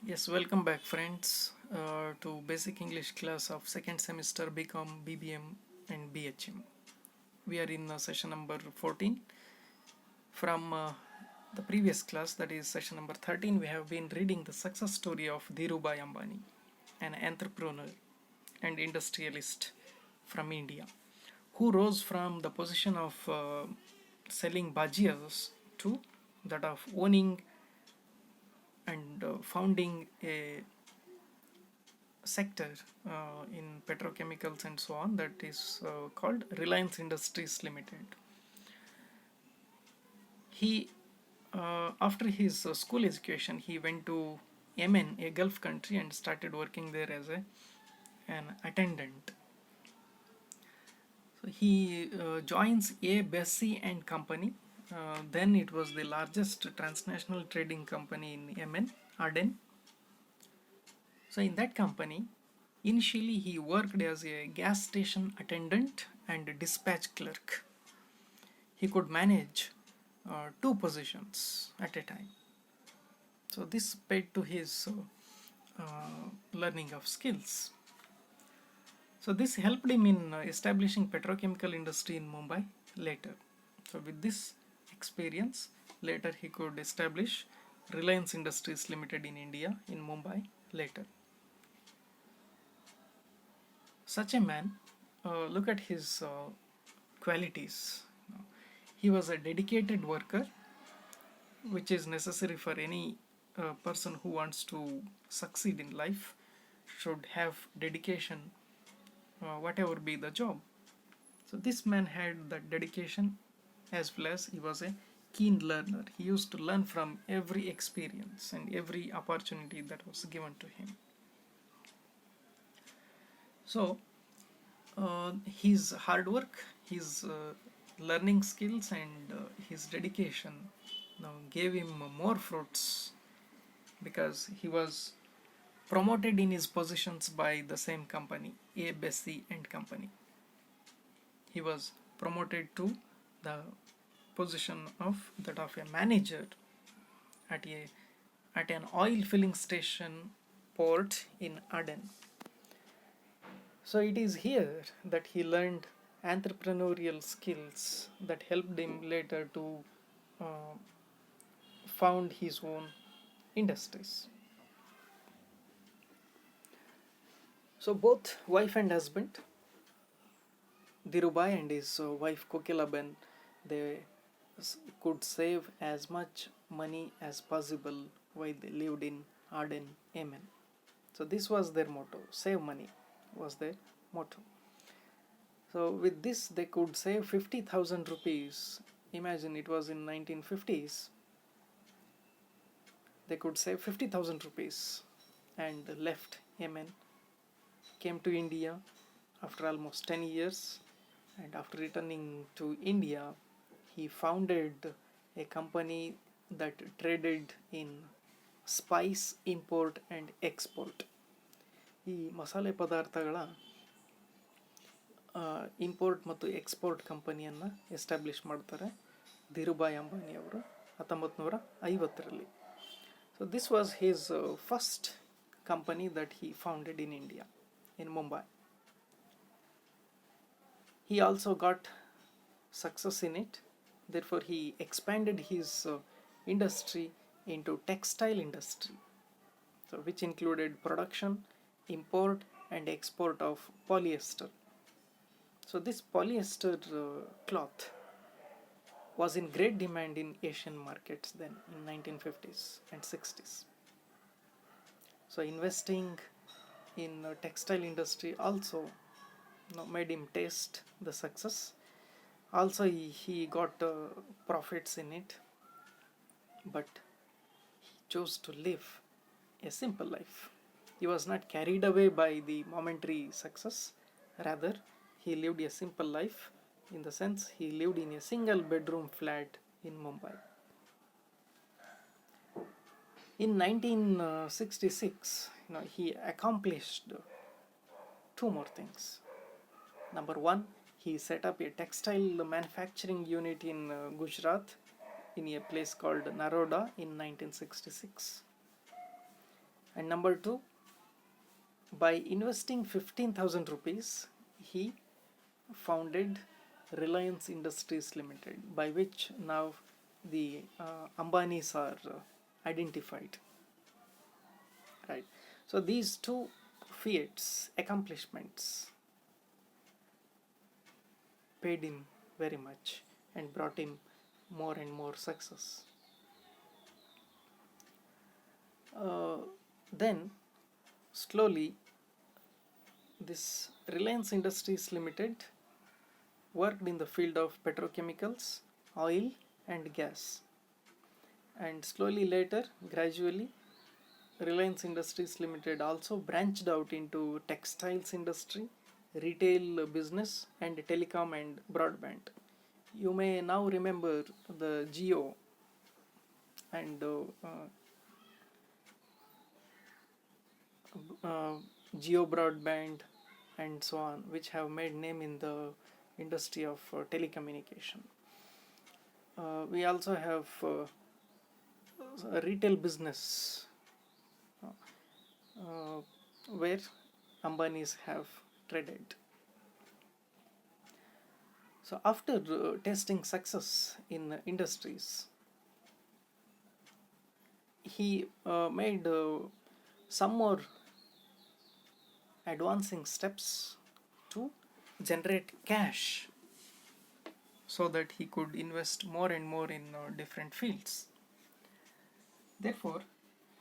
Yes, welcome back friends to basic English class of second semester BCom, BBM and BHM. We are in session number 14. From the previous class, that is session number 13, we have been reading the success story of Dhirubai Ambani, an entrepreneur and industrialist from India, who rose from the position of selling bhajias to that of owning and founding a sector in petrochemicals and so on, that is called Reliance Industries Limited. He after his school education, he went to Yemen, a Gulf country, and started working there as an attendant. So he joins A. Bessie and Company. Then it was the largest transnational trading company in Yemen, Aden. So in that company, initially he worked as a gas station attendant and a dispatch clerk. He could manage two positions at a time. So this paid to his learning of skills. So this helped him in establishing petrochemical industry in Mumbai later. So with this experience, later he could establish Reliance Industries Limited in India, in Mumbai later. Such a man, look at his qualities. He was a dedicated worker, which is necessary for any person who wants to succeed in life, should have dedication, whatever be the job. So this man had that dedication, as well as he was a keen learner. He used to learn from every experience and every opportunity that was given to him. So his hard work, his learning skills, and his dedication gave him more fruits, because he was promoted in his positions by the same company, A. Bessie and Company. He was promoted to the position of that of a manager at an oil filling station port in Aden. So it is here that he learned entrepreneurial skills that helped him later to uh, found his own industries. So both wife and husband, Dhirubai and his wife Kokilaben, they could save as much money as possible while they lived in Aden, Yemen. So this was their motto. Save money was their motto. So with this they could save 50,000 rupees. Imagine, it was in 1950s. They could save 50,000 rupees and left Yemen, came to India after almost 10 years, and after returning to India, he founded a company that traded in spice import and export. ಈ ಮಸಾಲೆ ಪದಾರ್ಥಗಳ import ಮತ್ತು export ಕಂಪನಿಯನ್ನು establish ಮಾಡ್ತಾರೆ ಧೀರುಭಾಯ್ ಅಂಬಾನಿ ಅವರು 1950ರಲ್ಲಿ. So this was his first company that he founded in India, in Mumbai. He also got success in it. Therefore he expanded his industry into textile industry, so which included production, import and export of polyester. So this polyester cloth was in great demand in Asian markets then, in 1950s and 60s. So investing in textile industry also made him taste the success. Also he got profits in it, but he chose to live a simple life. He was not carried away by the momentary success. Rather, he lived a simple life, in the sense he lived in a single bedroom flat in Mumbai. In 1966, he accomplished two more things. Number one, he set up a textile manufacturing unit in Gujarat, in a place called Naroda, in 1966. And number two, by investing 15,000 rupees, he founded Reliance Industries Limited, by which now the Ambanis are identified. Right. So these two feats, accomplishments, paid him very much and brought him more and more success. Then slowly this Reliance Industries Limited worked in the field of petrochemicals, oil and gas, and slowly later, gradually, Reliance Industries Limited also branched out into textiles industry, retail business and telecom and broadband. You may now remember the Geo and Geo broadband and so on, which have made name in the industry of telecommunication. We also have a retail business where Ambanis have traded. So after tasting success in industries, he made some more advancing steps to generate cash so that he could invest more and more in different fields. Therefore,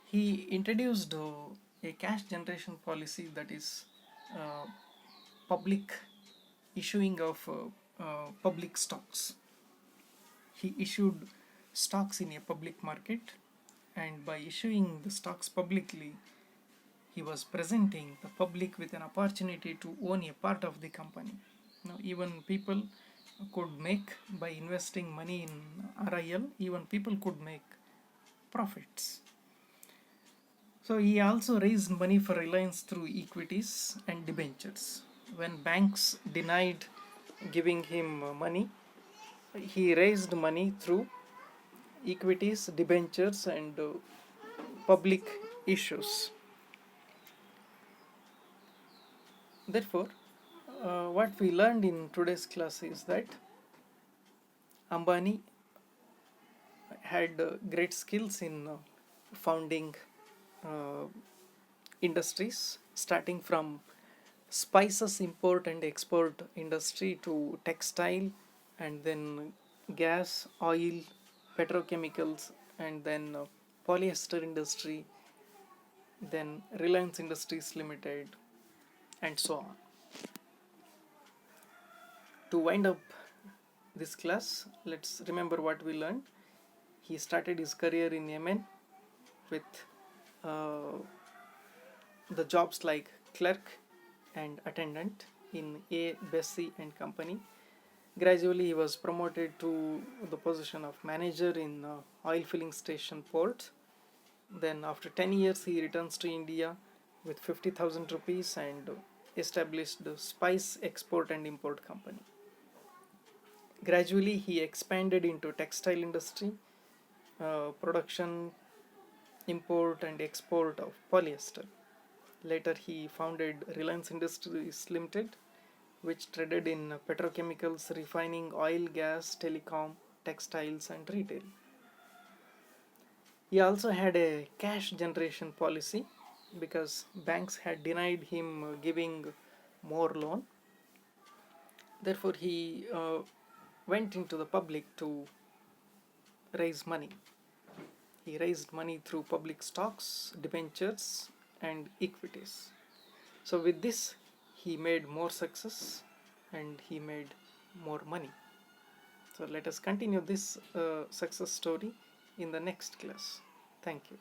he introduced a cash generation policy, that is public issuing of public stocks. He issued stocks in a public market, and by issuing the stocks publicly, he was presenting the public with an opportunity to own a part of the company. Now, even people could make, by investing money in RIL, even people could make profits. So he also raised money for Reliance through equities and debentures. When banks denied giving him money, he raised money through equities, debentures and public issues. Therefore, what we learned in today's class is that Ambani had great skills in founding industries, starting from spices import and export industry to textile, and then gas, oil, petrochemicals, and then polyester industry, then Reliance Industries Limited, and so on. To wind up this class, let's remember what we learned. He started his career in Yemen with the jobs like clerk and attendant in A. Bessie and Company. Gradually, he was promoted to the position of manager in oil filling station port. Then, after 10 years, he returns to India with 50,000 rupees and established the Spice Export and Import Company. Gradually, he expanded into textile industry, production, import and export of polyester. Later, he founded Reliance Industries Limited, which traded in petrochemicals, refining, oil, gas, telecom, textiles and retail. He also had a cash generation policy because banks had denied him giving more loan. Therefore, he went into the public to raise money. He raised money through public stocks, debentures and equities. So with this, he made more success and he made more money. So let us continue this success story in the next class. Thank you.